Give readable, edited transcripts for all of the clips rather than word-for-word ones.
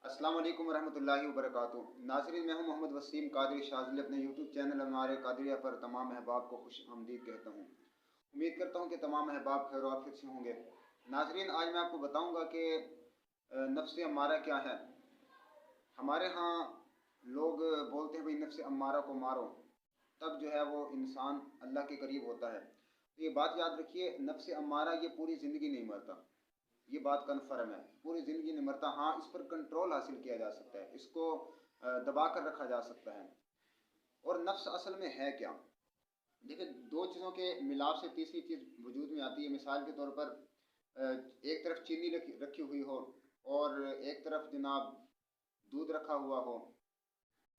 अस्सलाम वालेकुम वरहमतुल्लाहि वबरकातुहू। नाज़रीन, मैं हूं मोहम्मद वसीम कादरी शाज़िली। अपने यूट्यूब चैनल हमारे कादरिया पर तमाम अहबाब को खुश आमदीद कहता हूं। उम्मीद करता हूं कि तमाम अहबाब खैर आफियत से होंगे। नाज़रीन, आज मैं आपको बताऊंगा कि नफ्स अम्मारा क्या है। हमारे यहाँ लोग बोलते हैं भाई नफ्स अम्मारा को मारो, तब जो है वो इंसान अल्लाह के करीब होता है। तो ये बात याद रखिए, नफ्स अम्मारा ये पूरी ज़िंदगी नहीं मरता, ये बात कन्फर्म है। पूरी ज़िंदगी नहीं मरता। हाँ, इस पर कंट्रोल हासिल किया जा सकता है, इसको दबा कर रखा जा सकता है। और नफ्स असल में है क्या? देखिए, दो चीज़ों के मिलाप से तीसरी चीज़ वजूद में आती है। मिसाल के तौर पर एक तरफ चीनी रखी हुई हो और एक तरफ जनाब दूध रखा हुआ हो,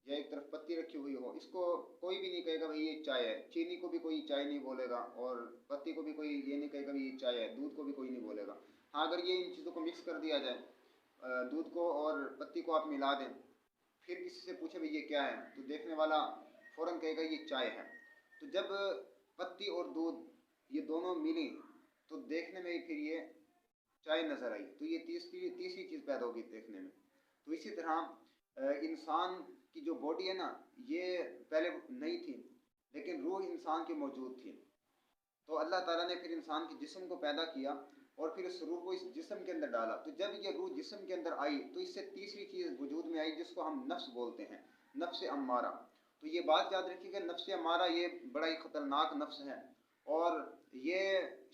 या एक तरफ पत्ती रखी हुई हो, इसको कोई भी नहीं कहेगा भाई ये चाय है। चीनी को भी कोई चाय नहीं बोलेगा और पत्ती को भी कोई ये नहीं कहेगा भाई ये चाय है। दूध को भी कोई नहीं बोलेगा। हाँ, अगर ये इन चीज़ों को मिक्स कर दिया जाए, दूध को और पत्ती को आप मिला दें, फिर किसी से पूछे भाई ये क्या है, तो देखने वाला फ़ौरन कहेगा ये चाय है। तो जब पत्ती और दूध ये दोनों मिली तो देखने में ही फिर ये चाय नज़र आई, तो ये तीसरी चीज़ पैदा होगी देखने में। तो इसी तरह इंसान की जो बॉडी है ना, ये पहले नहीं थी, लेकिन रूह इंसान की मौजूद थी। तो अल्लाह ताला ने फिर इंसान के जिस्म को पैदा किया और फिर इस रूह को इस जिस्म के अंदर डाला। तो जब ये रूह जिस्म के अंदर आई तो इससे तीसरी चीज़ वजूद में आई जिसको हम नफ्स बोलते हैं, नफ्स अम्मारा। तो ये बात याद रखिएगा, नफ्स अम्मारा ये बड़ा ही ख़तरनाक नफ्स है और ये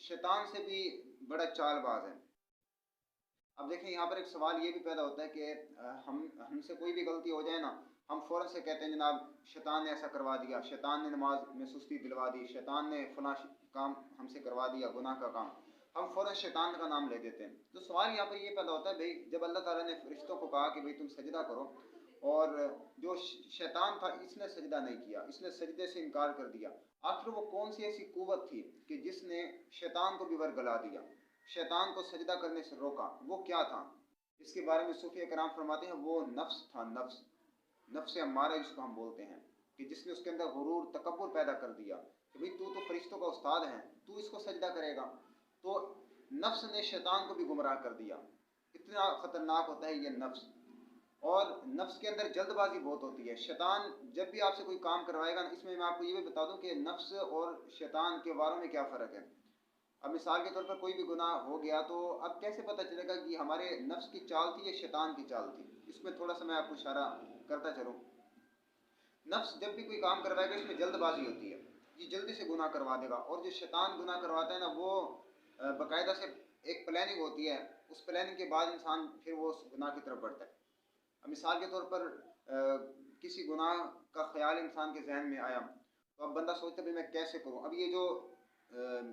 शैतान से भी बड़ा चालबाज है। अब देखें, यहाँ पर एक सवाल ये भी पैदा होता है कि हमसे कोई भी गलती हो जाए ना, हम फ़ौरन से कहते हैं जनाब शैतान ने ऐसा करवा दिया, शैतान ने नमाज में सुस्ती दिलवा दी, शैतान ने फलां काम हमसे करवा दिया, गुनाह का काम। हम फ़ौरन शैतान का नाम ले देते हैं। तो सवाल यहाँ पर ये पैदा होता है, भाई जब अल्लाह ताला ने फरिश्तों को कहा कि भाई तुम सजदा करो, और जो शैतान था इसने सजदा नहीं किया, इसने सजदे से इनकार कर दिया, आखिर वो कौन सी ऐसी कुव्वत थी कि जिसने शैतान को भी वरगला दिया, शैतान को सजदा करने से रोका? वो क्या था? इसके बारे में सूफी कराम फरमाते हैं वो नफ्स था, नफ्स, नफ्स अम्मारा जिसको हम बोलते हैं, कि जिसने उसके अंदर गुरूर तकब्बुर पैदा कर दिया कि भाई तू तो फरिश्तों का उस्ताद है, तू इसको सजदा करेगा। तो नफ्स ने शैतान को भी गुमराह कर दिया। इतना ख़तरनाक होता है ये नफ्स। और नफ्स के अंदर जल्दबाजी बहुत होती है। शैतान जब भी आपसे कोई काम करवाएगा ना, इसमें मैं आपको ये भी बता दूं कि नफ्स और शैतान के बारे में क्या फ़र्क है। अब मिसाल के तौर पर कोई भी गुनाह हो गया तो अब कैसे पता चलेगा कि हमारे नफ्स की चाल थी या शैतान की चाल थी? इसमें थोड़ा सा मैं आपको इशारा करता चलूँ। नफ्स जब भी कोई काम करवाएगा इसमें जल्दबाजी होती है, ये जल्दी से गुनाह करवा देगा। और जो शैतान गुनाह करवाता है ना, वो बाकायदा से एक प्लानिंग होती है, उस प्लानिंग के बाद इंसान फिर वो उस गुनाह की तरफ बढ़ता है। अब मिसाल के तौर पर किसी गुनाह का ख्याल इंसान के जहन में आया, तो अब बंदा सोचता है भाई मैं कैसे करूँ। अब ये जो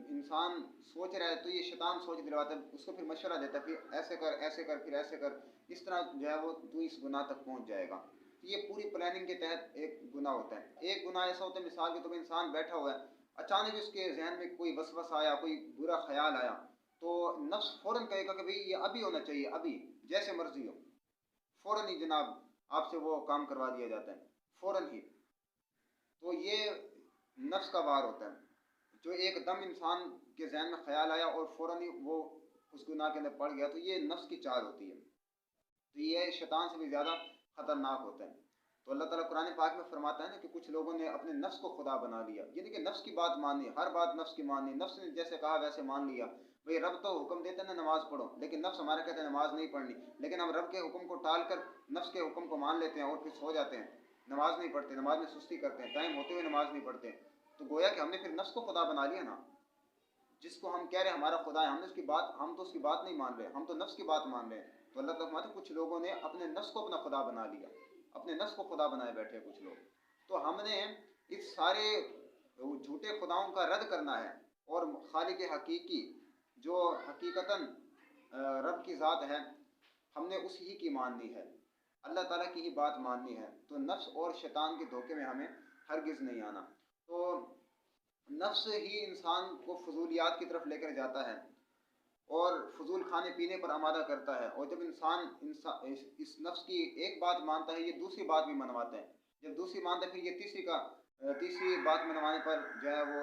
इंसान सोच रहा है तो ये शैतान सोच दिलवाता है, उसको फिर मशवरा देता है फिर ऐसे कर, ऐसे कर, फिर ऐसे कर, इस तरह जो है वो तू इस गुनाह तक पहुँच जाएगा। तो ये पूरी प्लानिंग के तहत एक गुनाह होता है। एक गुनाह ऐसा होता है, मिसाल के तौर पर इंसान बैठा हुआ है, अचानक उसके जहन में कोई वसवसा आया, कोई बुरा ख्याल आया, तो नफ्स फ़ौरन कहेगा कि भाई ये अभी होना चाहिए, अभी जैसे मर्जी हो, फ़ौरन ही जनाब आपसे वो काम करवा दिया जाता है, फ़ौरन ही। तो ये नफ्स का वार होता है, जो एकदम इंसान के जहन में ख्याल आया और फ़ौरन ही वो उस गुनाह के अंदर पड़ गया, तो ये नफ्स की चाल होती है। तो ये शैतान से भी ज़्यादा ख़तरनाक होता है। तो अल्लाह ताला कुरान पाक में फरमाता है ना कि कुछ लोगों ने अपने नफ्स को खुदा बना लिया, यानी कि नफ्स की बात माननी, हर बात नफ्स की माननी, नफ्स ने जैसे कहा वैसे मान लिया। भाई रब तो हुक्म देते ना नमाज़ पढ़ो, लेकिन नफ्स हमारा कहते हैं नमाज नहीं पढ़नी, लेकिन हम रब के हुक्म को टाल कर नफ्स के हुक्म को मान लेते हैं और फिर सो जाते हैं, नमाज नहीं पढ़ते, नमाज में सुस्ती करते हैं, टाइम होते हुए नमाज नहीं पढ़ते। तो गोया कि हमने फिर नफ्स को खुदा बना लिया ना। जिसको हम कह रहे हैं हमारा खुदा है, हमने उसकी बात, हम तो उसकी बात नहीं मान रहे, हम तो नफ्स की बात मान रहे हैं। तो अल्लाह तआला कुछ लोगों ने अपने नफ्स को अपना खुदा बना लिया, अपने नफ्स को खुदा बनाए बैठे कुछ लोग। तो हमने इस सारे झूठे खुदाओं का रद्द करना है और खालिक हकीकी जो हकीकतन रब की ज़ात है, हमने उसी की माननी है, अल्लाह ताला की ही बात माननी है। तो नफ्स और शैतान के धोखे में हमें हरगिज़ नहीं आना। तो नफ्स ही इंसान को फजूलियात की तरफ लेकर जाता है और फजूल खाने पीने पर आमादा करता है। और जब इस नफ्स की एक बात मानता है, ये दूसरी बात भी मनवाता है। जब दूसरी मानता है फिर ये तीसरी बात मनवाने पर जो है वो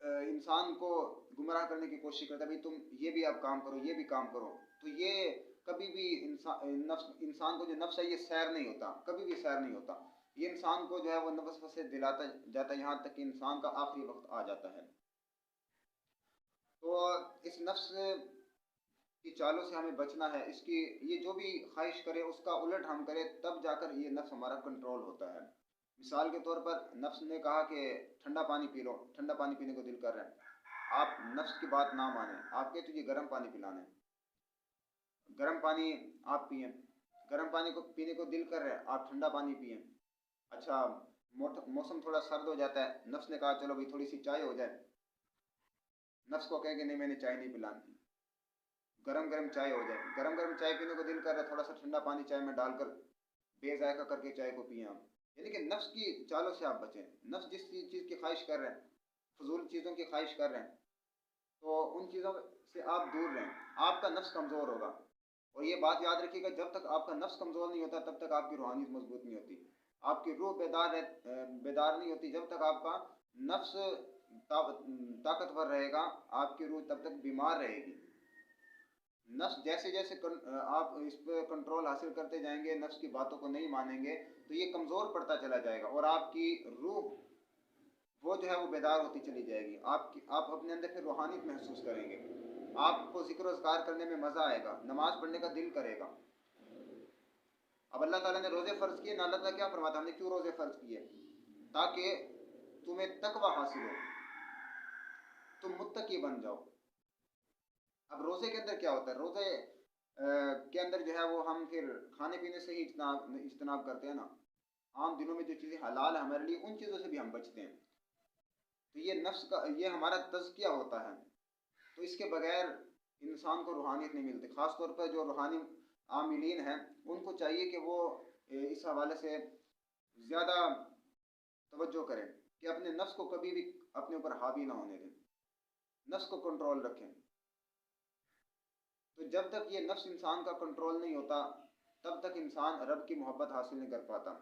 इंसान को गुमराह करने की कोशिश करता है, भाई तुम ये भी अब काम करो, ये भी काम करो। तो ये कभी भी इंसान को जो नफ्स है ये सैर नहीं होता, कभी भी सैर नहीं होता। ये इंसान को जो है वो नफ्स से दिलाता जाता है, यहाँ तक कि इंसान का आखिरी वक्त आ जाता है। तो इस नफ्स की चालों से हमें बचना है। इसकी ये जो भी ख्वाहिश करे उसका उलट हम करें, तब जाकर ये नफ्स हमारा कंट्रोल होता है। मिसाल के तौर पर नफ्स ने कहा कि ठंडा पानी पी लो, ठंडा पानी पीने को दिल कर रहा है, आप नफ्स की बात ना माने, आप कहते तुझे गर्म पानी पिलाना है, गर्म पानी आप पिए, गर्म पानी को पीने को दिल कर रहा है, आप ठंडा पानी पिए। अच्छा, मौसम थोड़ा सर्द हो जाता है, नफ्स ने कहा चलो भाई थोड़ी सी चाय हो जाए, नफ्स को कहेंगे नहीं मैंने चाय नहीं पिलानी, गरम गरम चाय हो जाए, गरम गरम चाय पीने को दिल कर रहा है, थोड़ा सा ठंडा पानी चाय में डालकर बेजायका करके चाय को पिए आप। यानी कि नफ्स की चालों से आप बचें। नफ्स जिस चीज़ की ख्वाहिश कर रहे हैं, फजूल चीज़ों की ख्वाहिश कर रहे हैं, तो उन चीज़ों से आप दूर रहें, आपका नफ्स कमज़ोर होगा। और ये बात याद रखिएगा, जब तक आपका नफ्स कमज़ोर नहीं होता तब तक आपकी रूहानियत मजबूत नहीं होती, आपकी रूह बेदार नहीं होती। जब तक आपका नफ्स ताकतवर रहेगा, आपकी रूह तब तक बीमार रहेगी। नफ्स जैसे जैसे आप इस पर कंट्रोल हासिल करते जाएंगे, नफ्स की बातों को नहीं मानेंगे, तो ये कमज़ोर पड़ता चला जाएगा और आपकी रूह वो जो है वो बेदार होती चली जाएगी। आप अपने अंदर फिर रूहानियत महसूस करेंगे, आपको ज़िक्र अज़कार करने में मज़ा आएगा, नमाज पढ़ने का दिल करेगा। अब अल्लाह ताला ने रोज़े फ़र्ज़ किए ना, अल्लाह ताला क्या फरमाता है, हमने क्यों रोज़े फ़र्ज़ किए? ताकि तुम्हें तकवा हासिल हो, तुम मुत्तकी बन जाओ। अब रोज़े के अंदर क्या होता है, रोज़े के अंदर जो है वो हम फिर खाने पीने से ही इज्तनाब करते हैं ना, आम दिनों में जो चीज़ें हलाल है हमारे लिए, उन चीज़ों से भी हम बचते हैं। तो ये नफ्स का, ये हमारा तज़किया होता है। तो इसके बगैर इंसान को रूहानियत नहीं मिलती। ख़ास तौर पर जो रूहानी आमिलीन हैं, उनको चाहिए कि वो इस हवाले से ज़्यादा तवज्जो करें कि अपने नफ्स को कभी भी अपने ऊपर हावी ना होने दें, नफ्स को कंट्रोल रखें। तो जब तक ये नफ्स इंसान का कंट्रोल नहीं होता, तब तक इंसान रब की मोहब्बत हासिल नहीं कर पाता,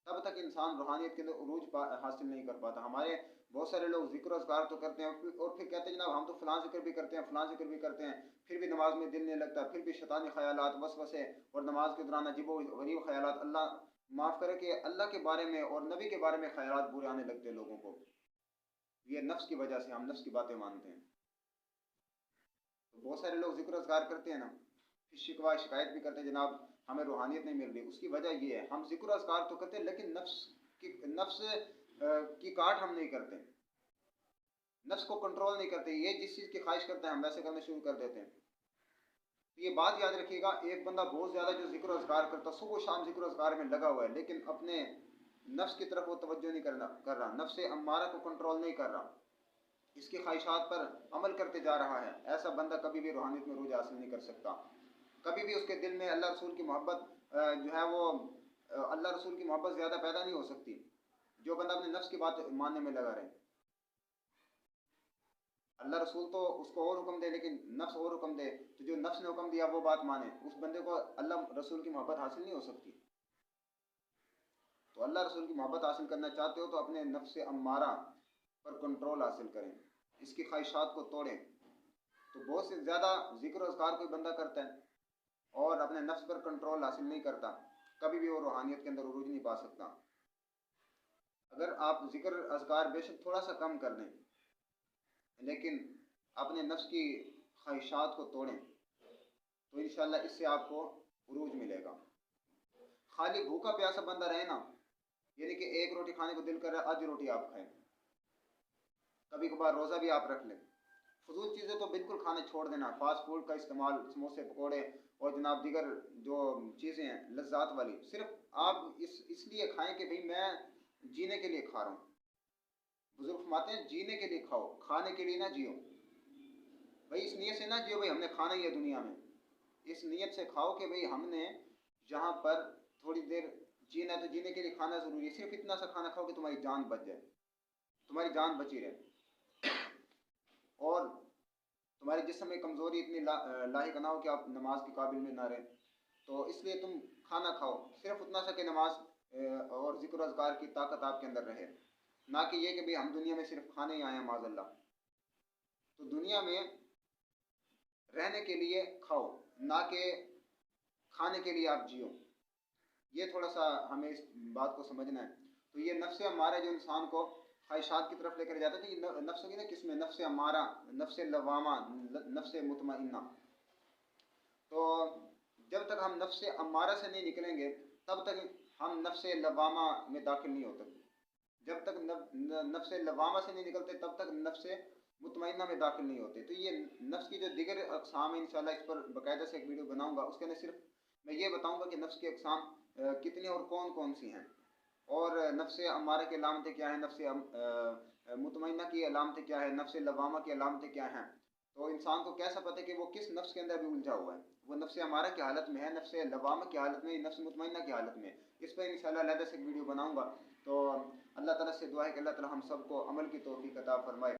तब तक इंसान रूहानियत के अंदर उरूज हासिल नहीं कर पाता। हमारे बहुत सारे लोग जिक्र अज़कार तो करते हैं और फिर कहते हैं जनाब हम तो फ़लाँ जिक्र भी करते हैं, फ़लाँ जिक्र भी करते हैं, फिर भी नमाज में दिल नहीं लगता, फिर भी शैतानी ख़यालात, वसवसे और नमाज के दौरान अजीब गरीब ख़यालात, अल्लाह माफ़ करे कि अल्लाह के बारे में और नबी के बारे में ख़यालात बुरे आने लगते हैं लोगों को। ये नफ्स की वजह से, हम नफ्स की बातें मानते हैं। तो बहुत सारे लोग जिक्र अज़कार करते हैं ना, फिर शिकवा शिकायत भी करते हैं जनाब हमें रूहानियत नहीं मिल रही। उसकी वजह ये है, हम जिक्र अज़कार तो करते हैं लेकिन नफ्स की काट हम नहीं करते, नफ्स को कंट्रोल नहीं करते। ये जिस चीज़ की ख्वाहिश करते हैं हम वैसे करना शुरू कर देते हैं। तो ये बात याद रखिएगा, एक बंदा बहुत ज़्यादा जो जिक्र अज़कार करता, सुबह शाम जिक्र अज़कार में लगा हुआ है, लेकिन अपने नफ्स की तरफ वो तवज्जो नहीं कर रहा, नफ्स अम्मारा को कंट्रोल नहीं कर रहा, इसकी ख्वाहिशात पर अमल करते जा रहा है, ऐसा बंदा कभी भी रूहानियत में रूज हासिल नहीं कर सकता। कभी भी उसके दिल में अल्लाह रसूल की मोहब्बत जो है वो अल्लाह रसूल की मोहब्बत ज़्यादा पैदा नहीं हो सकती, जो बंदा अपने नफ्स की बात मानने में लगा रहे। अल्लाह रसूल तो उसको और हुक्म दे, लेकिन नफ्स और हुक्म दे, तो जो नफ्स ने हुक्म दिया वो बात माने, उस बंदे को अल्लाह रसूल की मोहब्बत हासिल नहीं हो सकती। तो अल्लाह रसूल की मोहब्बत हासिल करना चाहते हो तो अपने नफ्स अम्मारा पर कंट्रोल हासिल करें, इसकी ख्वाहिशात को तोड़ें। तो बहुत से ज़्यादा जिक्र अज़कार कोई बंदा करता है और अपने नफ्स पर कंट्रोल हासिल नहीं करता, कभी भी वो रूहानियत के अंदर उरूज नहीं पा सकता। अगर आप जिक्र अज़कार बेशक थोड़ा सा कम कर लें, लेकिन अपने नफ्स की ख्वाहिशात को तोड़ें, तो इंशाअल्लाह इससे आपको उरूज मिलेगा। खाली भूखा प्यासा बंदा रहे ना, यानी कि एक रोटी खाने को दिल कर रहा है, आधी रोटी आप खाएं, कभी कभार रोज़ा भी आप रख लें। फजूल चीज़ें तो बिल्कुल खाने छोड़ देना, फास्ट फूड का इस्तेमाल, समोसे पकौड़े और जनाब दीगर जो चीज़ें हैं लज्जात वाली, सिर्फ आप इसलिए खाएं कि भाई मैं जीने के लिए खा रहा हूँ। बुजुर्ग फरमाते हैं जीने के लिए खाओ, खाने के लिए ना जियो। भाई इस नीयत से ना जियो भाई हमने खाना ही है दुनिया में, इस नीयत से खाओ कि भाई हमने जहाँ पर थोड़ी देर जीना है तो जीने के लिए खाना ज़रूरी है। सिर्फ इतना सा खाना खाओ कि तुम्हारी जान बच जाए, तुम्हारी जान बची रहे और तुम्हारे जिस्म में कमज़ोरी इतनी लाहिक ना हो कि आप नमाज के काबिल में ना रहें। तो इसलिए तुम खाना खाओ सिर्फ उतना सा कि नमाज और ज़िक्र अज़कार की ताकत आपके अंदर रहे, ना कि ये कि भाई हम दुनिया में सिर्फ खाने ही आए हैं माज़अल्लाह। तो दुनिया में रहने के लिए खाओ, ना कि खाने अमारे के लिए आप जियो। ये थोड़ा सा हमें इस बात को समझना है। तो ये नफ्स अमारा जो इंसान को ख्वाहिशात की तरफ लेकर जाता है, तो ये नफ्स की ना किस्में, नफ्स अमारा, नफ्स लवामा, नफ्स मुतमइन्ना। तो जब तक हम नफ्स अमारा से नहीं निकलेंगे तब तक हम नफ्स लवामा में दाखिल नहीं होते। जब तक नफ्स लवामा से नहीं निकलते तब तक नफ्स मुतमइन्ना में दाखिल नहीं होते। तो ये नफ्स की जो दिगर अक़साम है, इंशाल्लाह इस पर बाकायदा से एक वीडियो बनाऊंगा। उसके अंदर सिर्फ मैं ये बताऊंगा कि नफ्स की अक़साम कितनी और कौन कौन सी हैं, और नफ्स अमारा की अलामतें क्या हैं, नफ्स मुतमइन्ना की अलामतें क्या है, नफ्स लवामा की अलामतें क्या हैं। तो इंसान को कैसा पता है कि वो किस नफ्स के अंदर भी उलझा हुआ है, वो नफ्स अमारा की हालत में है, नफ्स लवामा की हालत में, नफ्स मुतमइन्ना की हालत में। इस पर इंशाल्लाह अलहदा से वीडियो बनाऊंगा। तो अल्लाह ताला से दुआ है कि अल्लाह ताला हम सबको अमल की तौफीक अता फरमाए।